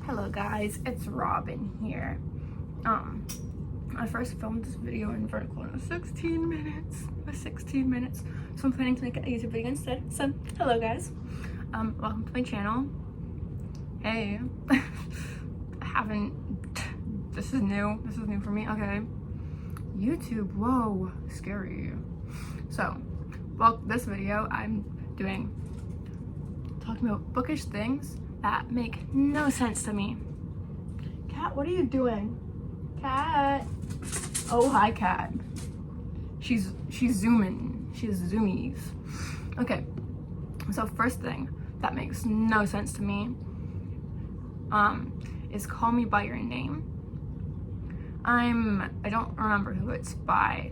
Hello guys, it's Robin here. I first filmed this video in vertical in 16 minutes. So I'm planning to make a YouTube video instead. So hello guys. Welcome to my channel. Hey. This is new for me. Okay. YouTube, whoa, scary. So, well, this video I'm talking about bookish things that make no sense to me. Cat, what are you doing? Cat. Oh, hi, Cat. She's zooming. She has zoomies. Okay. So first thing that makes no sense to me is Call Me by Your Name. I don't remember who it's by,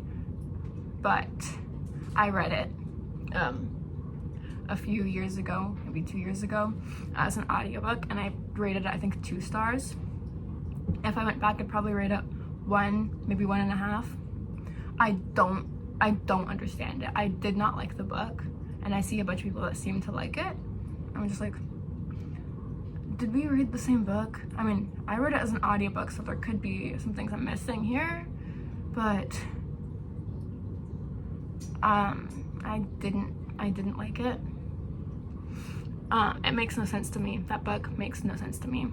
but I read it a few years ago, maybe 2 years ago, as an audiobook, and I rated it, I think, 2 stars. If I went back, I'd probably rate it 1, maybe 1.5. I don't understand it. I did not like the book, and I see a bunch of people that seem to like it. I'm just like, did we read the same book? I mean, I read it as an audiobook, so there could be some things I'm missing here, but I didn't like it. It makes no sense to me. That book makes no sense to me.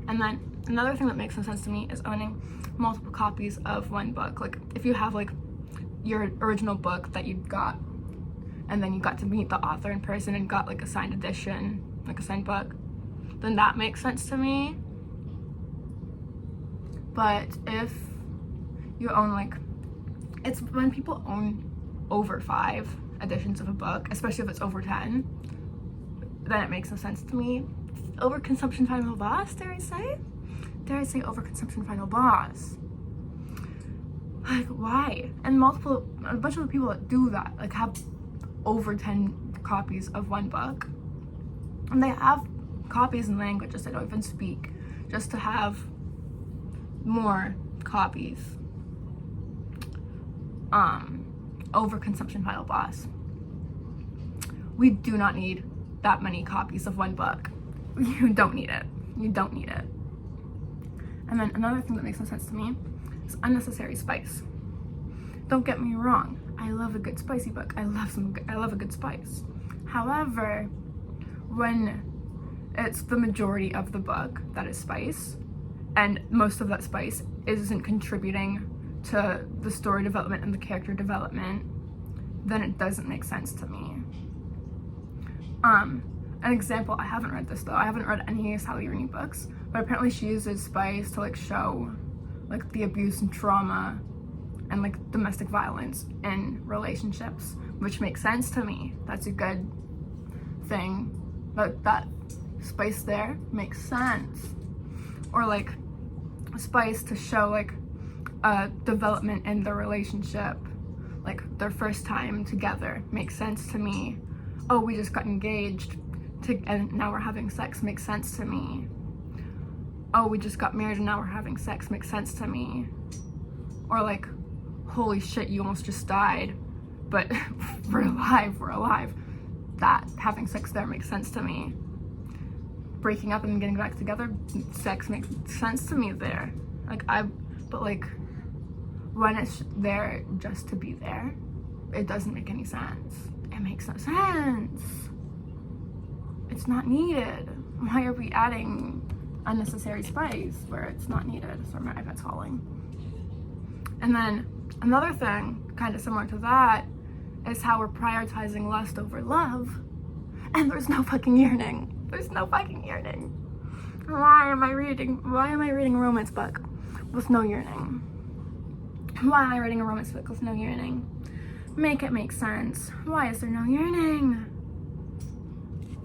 And then another thing that makes no sense to me is owning multiple copies of one book. Like, if you have like your original book that you got, and then you got to meet the author in person and got like a signed edition, like a signed book, then that makes sense to me. But if you own it's when people own over 5 editions of a book, especially if it's over 10, then it makes no sense to me. Overconsumption final boss, dare I say overconsumption final boss. Like, why? And a bunch of people that do that, like, have over 10 copies of one book, and they have copies in languages they don't even speak, just to have more copies. Overconsumption final boss. We do not need that many copies of one book. You don't need it. And then another thing that makes no sense to me is unnecessary spice. Don't get me wrong, I love a good spicy book. I love a good spice. However, when it's the majority of the book that is spice, and most of that spice isn't contributing to the story development and the character development, then it doesn't make sense to me. An example, I haven't read this though, I haven't read any Sally Rooney books, but apparently she uses spice to like show like the abuse and trauma and like domestic violence in relationships, which makes sense to me. That's a good thing. But that spice there makes sense. Or like spice to show like development in the relationship, like their first time together, makes sense to me. Oh, we just got engaged and now we're having sex, makes sense to me. Oh, we just got married and now we're having sex, makes sense to me. Or like, holy shit, you almost just died, but we're alive. That having sex there makes sense to me. Breaking up and getting back together, sex makes sense to me there. But when it's there just to be there, it doesn't make any sense. It makes no sense. It's not needed. Why are we adding unnecessary spice where it's not needed? Sorry, my iPad's falling. And then another thing kind of similar to that is how we're prioritizing lust over love, and there's no fucking yearning. Why am I reading a romance book with no yearning? Why am I reading a romance book with no yearning? Make it make sense. Why is there no yearning?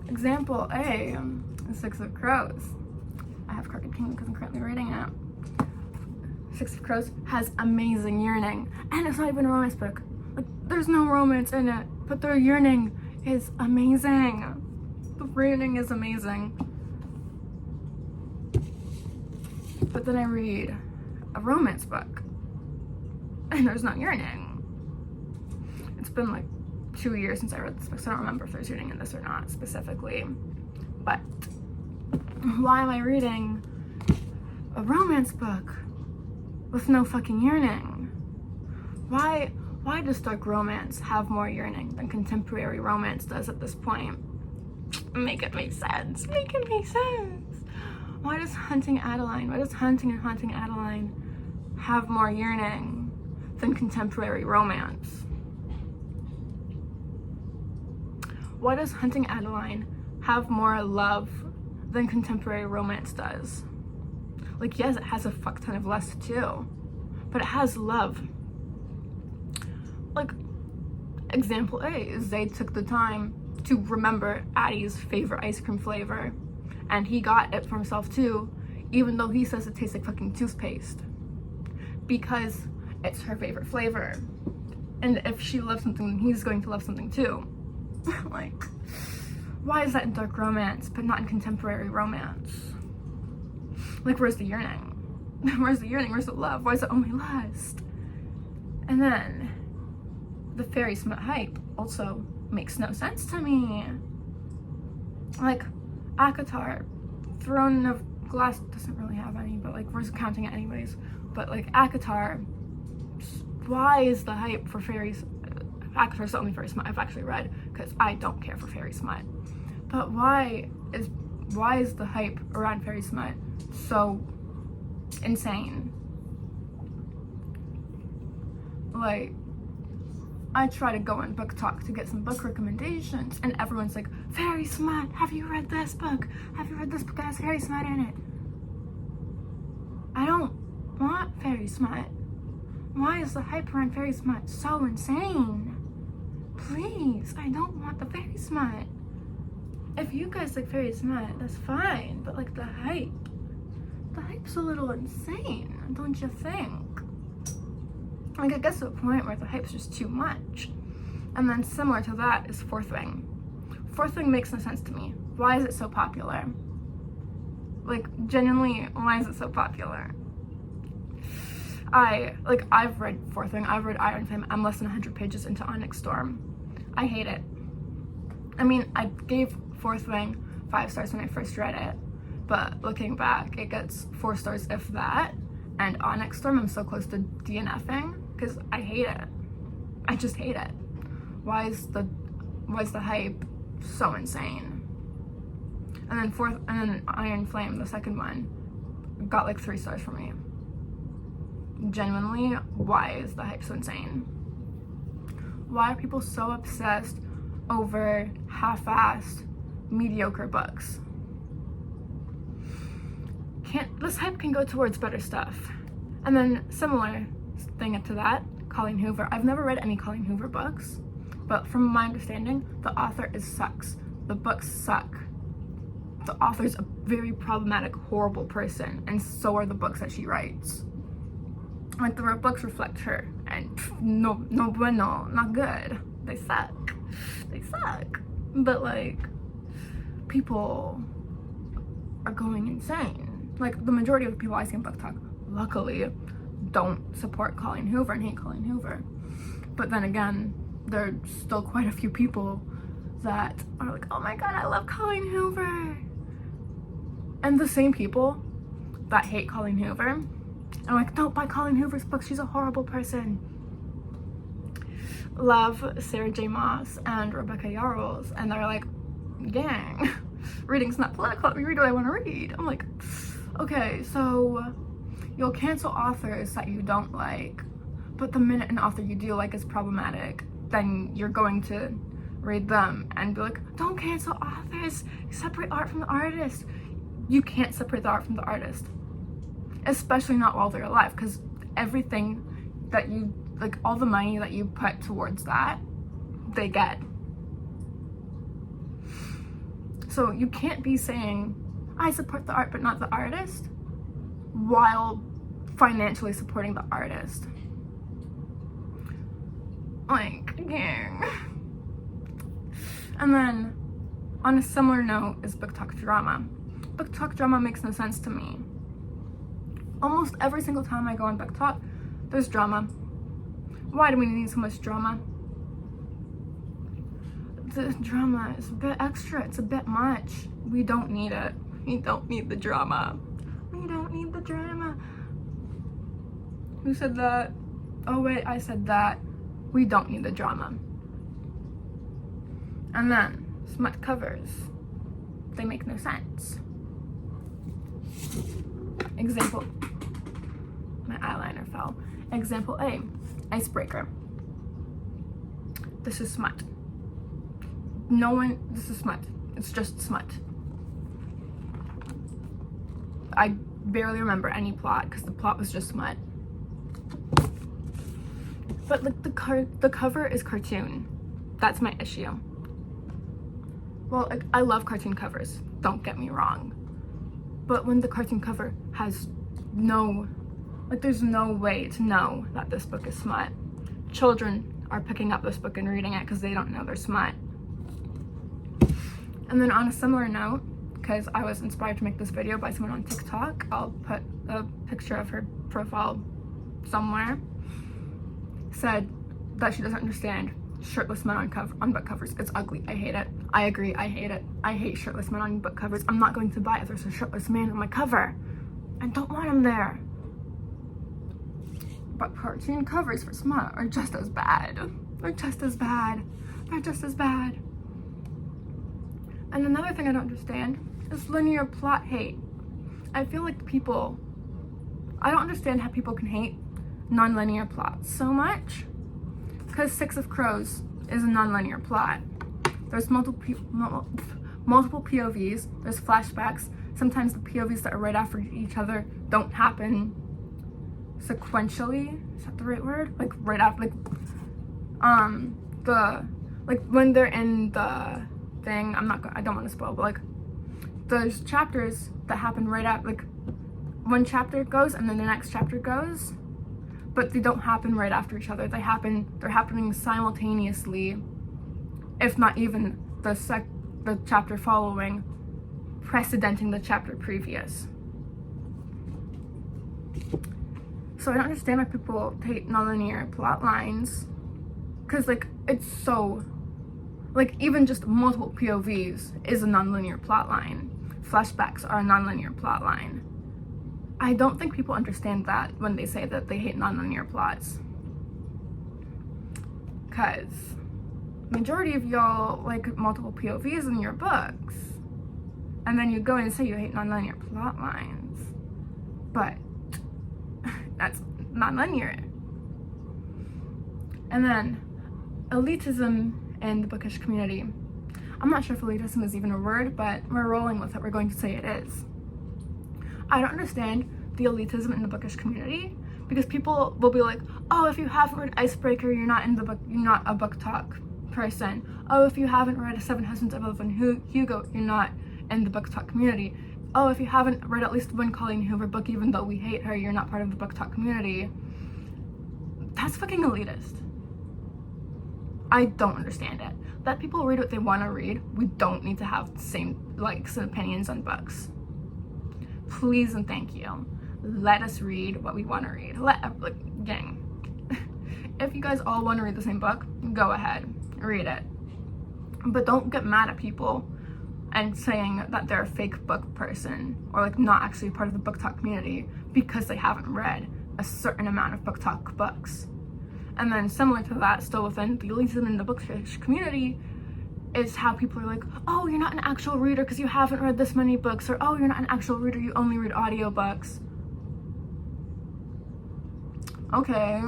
Example A, Six of Crows. I have Crooked King because I'm currently reading it. Six of Crows has amazing yearning, and it's not even a romance book. Like, there's no romance in it, but their yearning is amazing. The yearning is amazing. But then I read a romance book, and there's no yearning. It's been like 2 years since I read this book, so I don't remember if there's yearning in this or not specifically, but Why am I reading a romance book with no fucking yearning? Why does dark romance have more yearning than contemporary romance does at this point? Make it make sense. Make it make sense. Why does Hunting and Haunting Adeline have more yearning than contemporary romance? Why does Hunting Adeline have more love than contemporary romance does? Like, yes, it has a fuck ton of lust too, but it has love. Like, example A is Zayd took the time to remember Addie's favorite ice cream flavor, and he got it for himself too, even though he says it tastes like fucking toothpaste, because it's her favorite flavor. And if she loves something, then he's going to love something too. Like, why is that in dark romance but not in contemporary romance? Like, where's the yearning? Where's the yearning? Where's the love? Why is it only lust? And then the fairy smut hype also makes no sense to me. Like, ACOTAR, Throne of Glass doesn't really have any, but like, we're counting it anyways. But like, ACOTAR, why is the hype for fairies? ACOTAR is the only fairy smut I've actually read, because I don't care for fairy smut. But why is the hype around fairy smut so insane? Like, I try to go on Book Talk to get some book recommendations, and everyone's like, fairy smut, have you read this book? Have you read this book that has fairy smut in it? I don't want fairy smut. Why is the hype around fairy smut so insane? Please, I don't want the fairy smut. If you guys like fairy smut, that's fine, but like, the hype's a little insane, don't you think? Like, it gets to a point where the hype's just too much. And then similar to that is Fourth Wing. Fourth Wing makes no sense to me. Why is it so popular? Like, genuinely, why is it so popular? I've read Fourth Wing, I've read Iron Flame, I'm less than 100 pages into Onyx Storm. I hate it. I mean, I gave Fourth Wing 5 stars when I first read it, but looking back, it gets 4 stars if that. And Onyx Storm, I'm so close to DNFing because I hate it. I just hate it. Why is the hype so insane? And then Iron Flame, the second one, got like 3 stars from me. Genuinely, why is the hype so insane? Why are people so obsessed over half-assed, mediocre books? This hype can go towards better stuff. And then similar thing to that, Colleen Hoover. I've never read any Colleen Hoover books, but from my understanding, the author sucks. The books suck. The author's a very problematic, horrible person, and so are the books that she writes. Like, the books reflect her, and no bueno, not good. They suck. They suck. But like, people are going insane. Like, the majority of the people I see in Book Talk, luckily, don't support Colleen Hoover and hate Colleen Hoover. But then again, there are still quite a few people that are like, oh my god, I love Colleen Hoover. And the same people that hate Colleen Hoover are like, don't buy Colleen Hoover's books, she's a horrible person. Love Sarah J. Maas and Rebecca Yarros, and they're like, gang, reading's not political, let me read what I want to read. I'm like, okay, so you'll cancel authors that you don't like, but the minute an author you do like is problematic, then you're going to read them and be like, don't cancel authors, separate art from the artist. You can't separate the art from the artist, especially not while they're alive, because everything that you, like, all the money that you put towards that, they get. So you can't be saying, I support the art but not the artist, while financially supporting the artist. Like, yeah. And then, on a similar note, is Book Talk drama. Book Talk drama makes no sense to me. Almost every single time I go on Book Talk, there's drama. Why do we need so much drama? The drama is a bit extra, it's a bit much. We don't need it. We don't need the drama. We don't need the drama. Who said that? Oh wait, I said that. We don't need the drama. And then, smut covers. They make no sense. Example. My eyeliner fell. Example A. Icebreaker. This is smut. This is smut. It's just smut. I barely remember any plot because the plot was just smut. But like the cover is cartoon. That's my issue. Well, like, I love cartoon covers, don't get me wrong. But when the cartoon cover has there's no way to know that this book is smut. Children are picking up this book and reading it because they don't know they're smut. And then on a similar note, because I was inspired to make this video by someone on TikTok, I'll put a picture of her profile somewhere, said that she doesn't understand shirtless men on book covers. It's ugly. I hate it. I agree. I hate it. I hate shirtless men on book covers. I'm not going to buy it if there's a shirtless man on my cover. I don't want him there. But cartoon covers for smut are just as bad. They're just as bad. They're just as bad. And another thing I don't understand is linear plot hate. I feel like I don't understand how people can hate non-linear plots so much. Because Six of Crows is a non-linear plot. There's multiple POVs, there's flashbacks. Sometimes the POVs that are right after each other don't happen sequentially. Is that the right word? Like right after, when they're in the thing, I don't want to spoil, but like there's chapters that happen right at, like one chapter goes and then the next chapter goes, but they don't happen right after each other. They're happening simultaneously, if not even the chapter following, precedenting the chapter previous. So I don't understand why people hate nonlinear plot lines, because like it's so, like even just multiple POVs is a nonlinear plot line. Flashbacks are a nonlinear plot line. I don't think people understand that when they say that they hate nonlinear plots. Because majority of y'all like multiple POVs in your books. And then you go and say you hate nonlinear plot lines. But that's nonlinear. And then elitism in the bookish community. I'm not sure if elitism is even a word, but we're rolling with it. We're going to say it is. I don't understand the elitism in the bookish community, because people will be like, oh, if you haven't read Icebreaker, you're not a book talk person. Oh, if you haven't read Seven Husbands of Evelyn Hugo, you're not in the book talk community. Oh, if you haven't read at least one Colleen Hoover book, even though we hate her, you're not part of the book talk community. That's fucking elitist. I don't understand it. Let people read what they want to read. We don't need to have the same likes and opinions on books. Please and thank you. Let us read what we want to read. Gang. If you guys all want to read the same book, go ahead, read it. But don't get mad at people and saying that they're a fake book person or like not actually part of the book talk community because they haven't read a certain amount of book talk books. And then similar to that, still within the elitism in the bookish community, is how people are like, oh, you're not an actual reader because you haven't read this many books, or oh, you're not an actual reader, you only read audiobooks. Okay.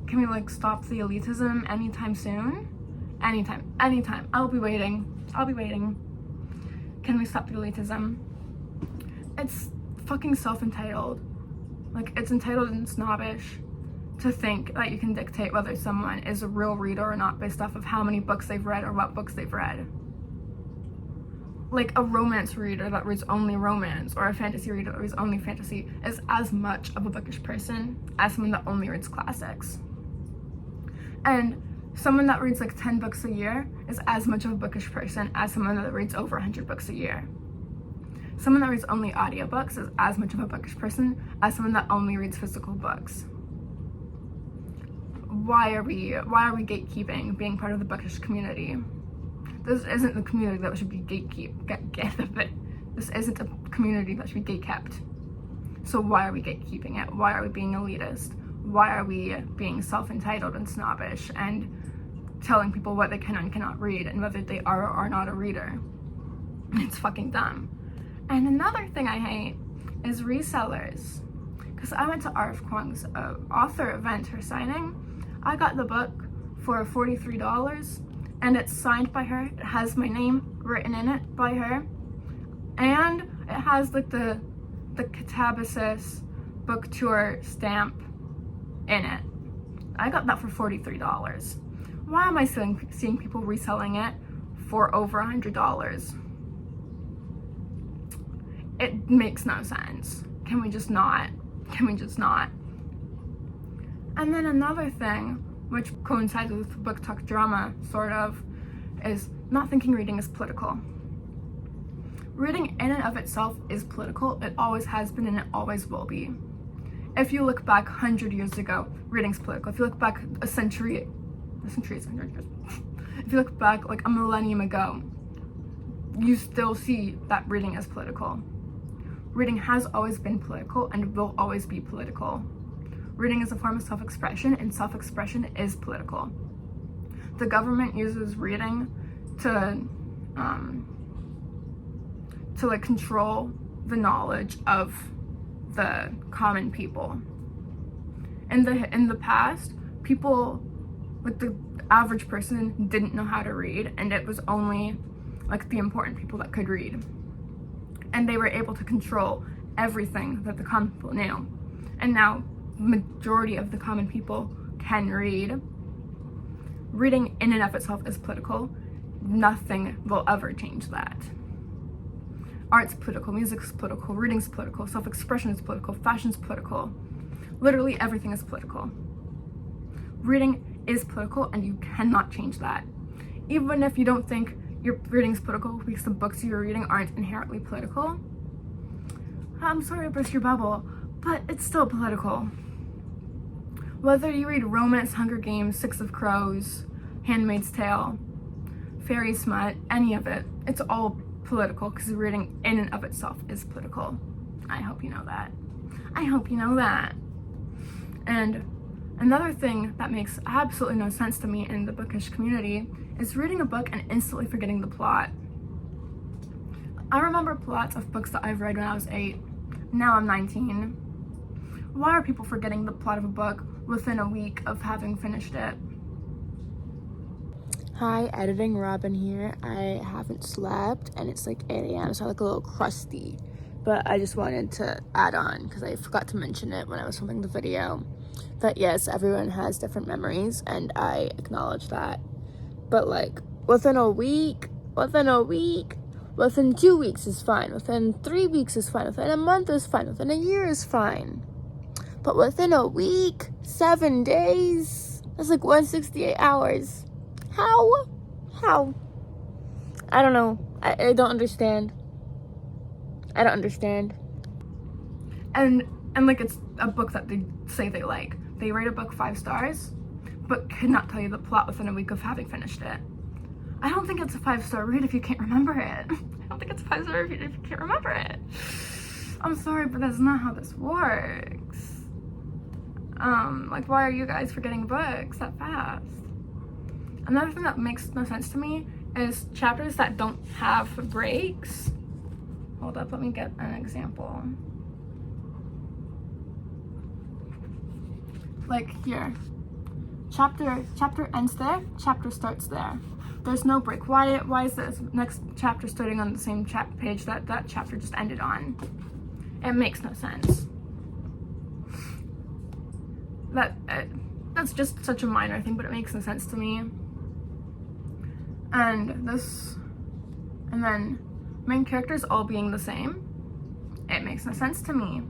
Can we like stop the elitism anytime soon? Anytime. I'll be waiting. Can we stop the elitism? It's fucking self-entitled. Like, it's entitled and snobbish to think that you can dictate whether someone is a real reader or not based off of how many books they've read or what books they've read. Like, a romance reader that reads only romance or a fantasy reader that reads only fantasy is as much of a bookish person as someone that only reads classics. And someone that reads like 10 books a year is as much of a bookish person as someone that reads over 100 books a year. Someone that reads only audiobooks is as much of a bookish person as someone that only reads physical books. Why are we gatekeeping being part of the bookish community? This isn't the community that should be This isn't a community that should be gatekept. So why are we gatekeeping it? Why are we being elitist? Why are we being self-entitled and snobbish and telling people what they can and cannot read and whether they are or are not a reader? It's fucking dumb. And another thing I hate is resellers. Because I went to R.F. Kuang's author event, her signing. I got the book for $43 and it's signed by her. It has my name written in it by her. And it has like the Catabasis book tour stamp in it. I got that for $43. Why am I seeing people reselling it for over $100? It makes no sense. Can we just not? Can we just not? And then another thing, which coincides with book talk drama, sort of, is not thinking reading is political. Reading in and of itself is political. It always has been and it always will be. If you look back 100 years ago, reading's political. If you look back a century is 100 years. If you look back like a millennium ago, you still see that reading is political. Reading has always been political and will always be political. Reading is a form of self-expression, and self-expression is political. The government uses reading to like control the knowledge of the common people. In the past, people, like the average person, didn't know how to read, and it was only like the important people that could read. And they were able to control everything that the common people knew. And now, majority of the common people can read. Reading in and of itself is political. Nothing will ever change that. Art's political, music's political, reading's political, self-expression is political, fashion's political. Literally everything is political. Reading is political and you cannot change that. Even if you don't think your reading's political because the books you're reading aren't inherently political. I'm sorry to burst your bubble, but it's still political. Whether you read romance, Hunger Games, Six of Crows, Handmaid's Tale, fairy smut, any of it, it's all political because reading in and of itself is political. I hope you know that. I hope you know that. And another thing that makes absolutely no sense to me in the bookish community is reading a book and instantly forgetting the plot. I remember plots of books that I've read when I was 8. Now I'm 19. Why are people forgetting the plot of a book within a week of having finished it? Hi, editing Robin here. I haven't slept and it's like 8 a.m. so I look a little crusty. But I just wanted to add on, because I forgot to mention it when I was filming the video, that yes, everyone has different memories and I acknowledge that. But like within a week, within 2 weeks is fine, within 3 weeks is fine, within a month is fine, within a year is fine. But within a week, 7 days, that's like 168 hours. How? I don't know. I don't understand. I don't understand. And like it's a book that they say they like. They rate a book 5 stars, but could not tell you the plot within a week of having finished it. I don't think it's a 5-star read if you can't remember it. I don't think it's a 5-star read if you can't remember it. I'm sorry, but that's not how this works. Like, why are you guys forgetting books that fast? Another thing that makes no sense to me is chapters that don't have breaks. Hold up, let me get an example. Like here, chapter ends there, chapter starts there. There's no break. Why is this next chapter starting on the same page that chapter just ended on? It makes no sense. That's just such a minor thing, but it makes no sense to me. And then main characters all being the same, it makes no sense to me.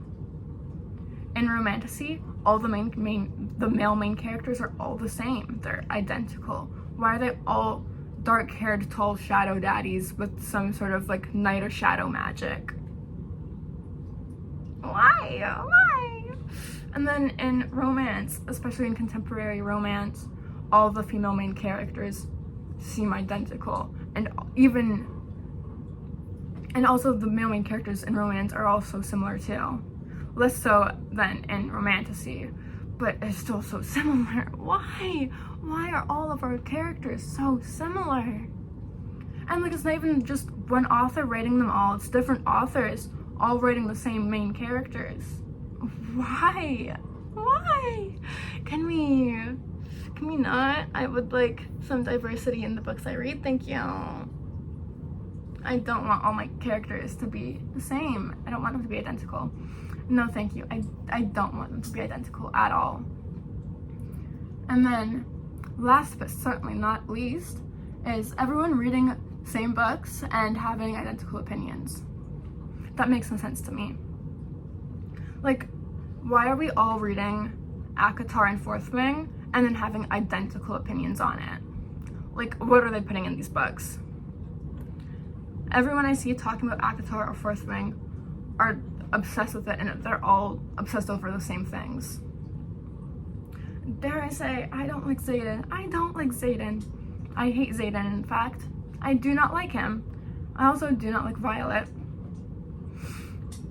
In romantasy, all the male main characters are all the same. They're identical. Why are they all dark-haired, tall shadow daddies with some sort of like night or shadow magic? Why? And then in romance, especially in contemporary romance, all the female main characters seem identical. and also the male main characters in romance are also similar too. Less so than in romantasy, but it's still so similar. Why? Why are all of our characters so similar? And like, it's not even just one author writing them all, it's different authors all writing the same main characters. Why? Why? Can we not? I would like some diversity in the books I read, thank you. I don't want all my characters to be the same. I don't want them to be identical. No, thank you. I don't want them to be identical at all. And then, last but certainly not least, is everyone reading same books and having identical opinions. That makes no sense to me. Like, why are we all reading ACOTAR and Fourth Wing and then having identical opinions on it? Like, what are they putting in these books? Everyone I see talking about ACOTAR or Fourth Wing are obsessed with it, and they're all obsessed over the same things. Dare I say, I don't like Xaden. I don't like Xaden. I hate Xaden, in fact. I do not like him. I also do not like Violet.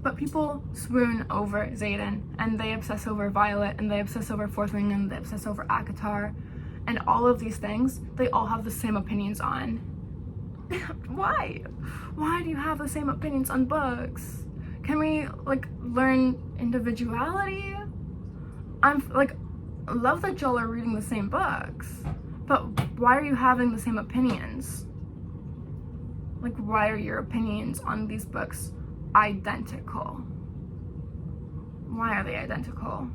But people swoon over Xaden, and they obsess over Violet, and they obsess over Fourth Wing, and they obsess over ACOTAR, and all of these things, they all have the same opinions on. Why? Why do you have the same opinions on books? Can we, like, learn individuality? I'm, like, love that y'all are reading the same books, but why are you having the same opinions? Like, why are your opinions on these books identical? Why are they identical?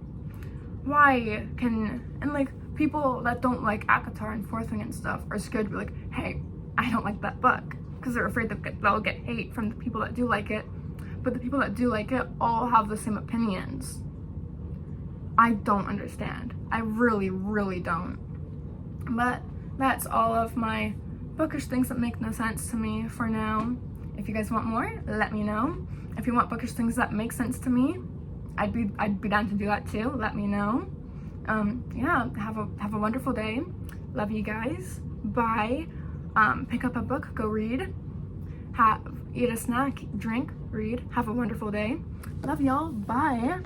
Why can, and like, people that don't like ACOTAR and Fourth Wing and stuff are scared to be like, hey, I don't like that book, because they're afraid they'll get hate from the people that do like it. But the people that do like it all have the same opinions. I don't understand. I really, really don't. But that's all of my bookish things that make no sense to me for now. If you guys want more, let me know. If you want bookish things that make sense to me, I'd be down to do that too. Let me know. Yeah, have a wonderful day. Love you guys. Bye. Pick up a book, go read. Eat a snack, drink, read. Have a wonderful day. Love y'all. Bye.